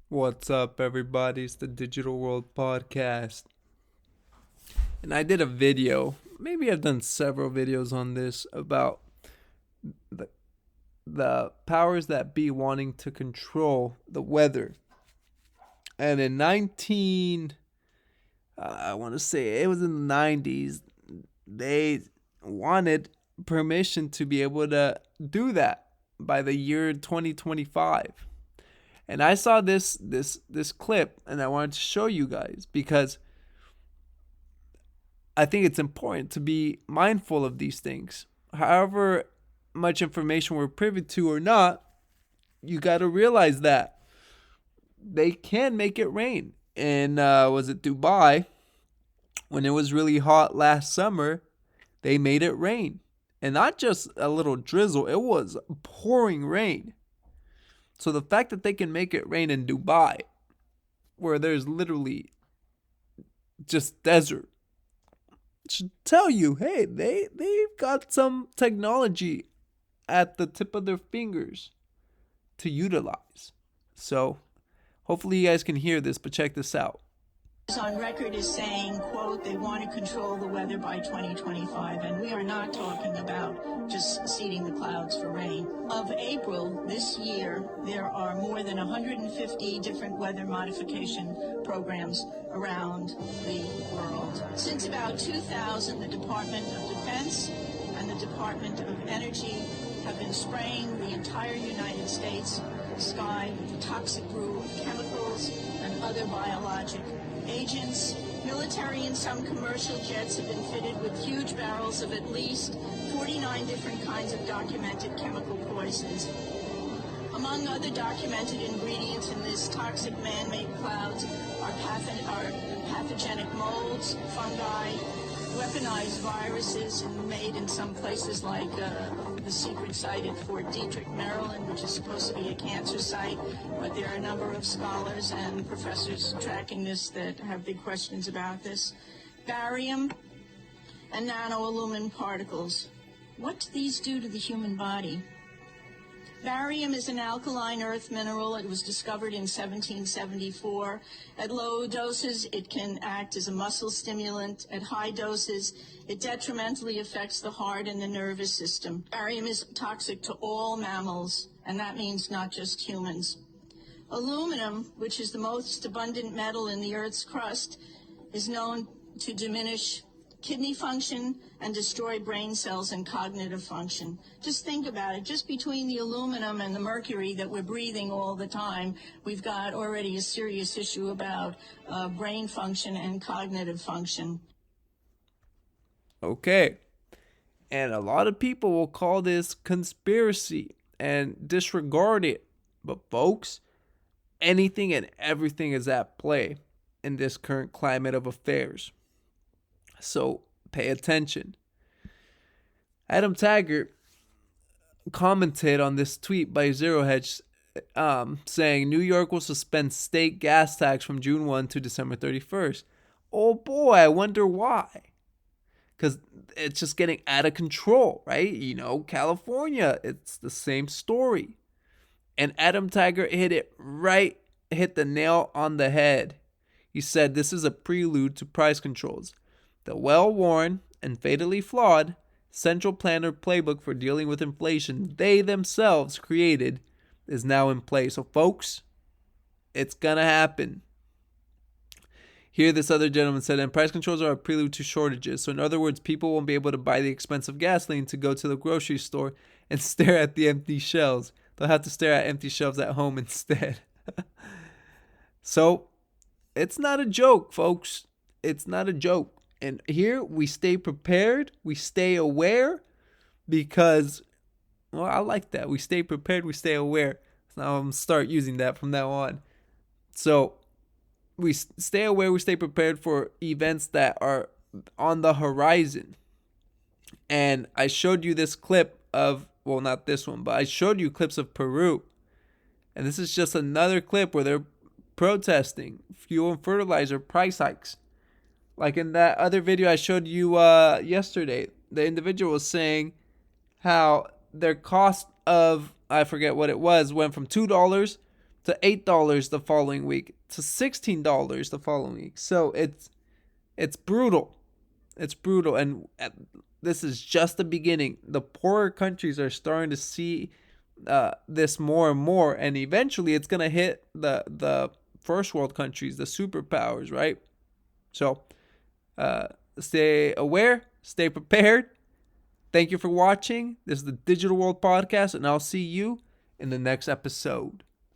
What's up, everybody? It's the Digital World Podcast. And I did a video, maybe I've done several videos on this, about the, the powers that be wanting to control the weather. And in I want to say it was in the 90s, they wanted permission to be able to do that by the year 2025. And I saw this clip and I wanted to show you guys because I think it's important to be mindful of these things. However much information we're privy to or not, you got to realize that they can make it rain. And was it Dubai? When it was really hot last summer, they made it rain. And not just a little drizzle, it was pouring rain. So the fact that they can make it rain in Dubai, where there's literally just desert, should tell you, hey, they've got some technology at the tip of their fingers to utilize. So hopefully you guys can hear this, but check this out. On record is saying, quote, they want to control the weather by 2025, and we are not talking about just seeding the clouds for rain. Of April this year, there are more than 150 different weather modification programs around the world. Since about 2000, the Department of Defense and the Department of Energy have been spraying the entire United States sky with toxic brew chemicals and other biologic agents. Military and some commercial jets have been fitted with huge barrels of at least 49 different kinds of documented chemical poisons. Among other documented ingredients in this toxic man-made clouds are pathogenic molds, fungi, weaponized viruses, and made in some places like the secret site at Fort Detrick, Maryland, which is supposed to be a cancer site. But there are a number of scholars and professors tracking this that have big questions about this. Barium and nanoaluminum particles. What do these do to the human body? Barium is an alkaline earth mineral. It was discovered in 1774. At low doses, it can act as a muscle stimulant. At high doses, it detrimentally affects the heart and the nervous system. Barium is toxic to all mammals, and that means not just humans. Aluminum, which is the most abundant metal in the Earth's crust, is known to diminish kidney function and destroy brain cells and cognitive function. Just think about it. Just between the aluminum and the mercury that we're breathing all the time, we've got already a serious issue about brain function and cognitive function. Okay. And a lot of people will call this conspiracy and disregard it. But folks, anything and everything is at play in this current climate of affairs. So pay attention. Adam Taggart commented on this tweet by Zero Hedge, saying New York will suspend state gas tax from June 1 to December 31st. Oh boy, I wonder why. Because it's just getting out of control, right? You know, California, it's the same story. And Adam Taggart hit the nail on the head. He said this is a prelude to price controls. The well-worn and fatally flawed central planner playbook for dealing with inflation they themselves created is now in place. So folks, it's gonna happen. Here, this other gentleman said, and price controls are a prelude to shortages. So in other words, people won't be able to buy the expensive gasoline to go to the grocery store and stare at the empty shelves. They'll have to stare at empty shelves at home instead. So it's not a joke, folks. It's not a joke. And here we stay prepared, we stay aware, because, well, I like that. We stay prepared, we stay aware. So now I'm going to start using that from now on. So we stay aware, we stay prepared for events that are on the horizon. And I showed you this clip of, well, not this one, but I showed you clips of Peru. And this is just another clip where they're protesting fuel and fertilizer price hikes. Like in that other video I showed you yesterday, the individual was saying how their cost of, I forget what it was, went from $2 to $8 the following week, to $16 the following week. So it's brutal. It's brutal, and this is just the beginning. The poorer countries are starting to see this more and more, and eventually it's gonna hit the first world countries, the superpowers, right? So stay aware, stay prepared. Thank you for watching. This is the Digital World Podcast, and I'll see you in the next episode.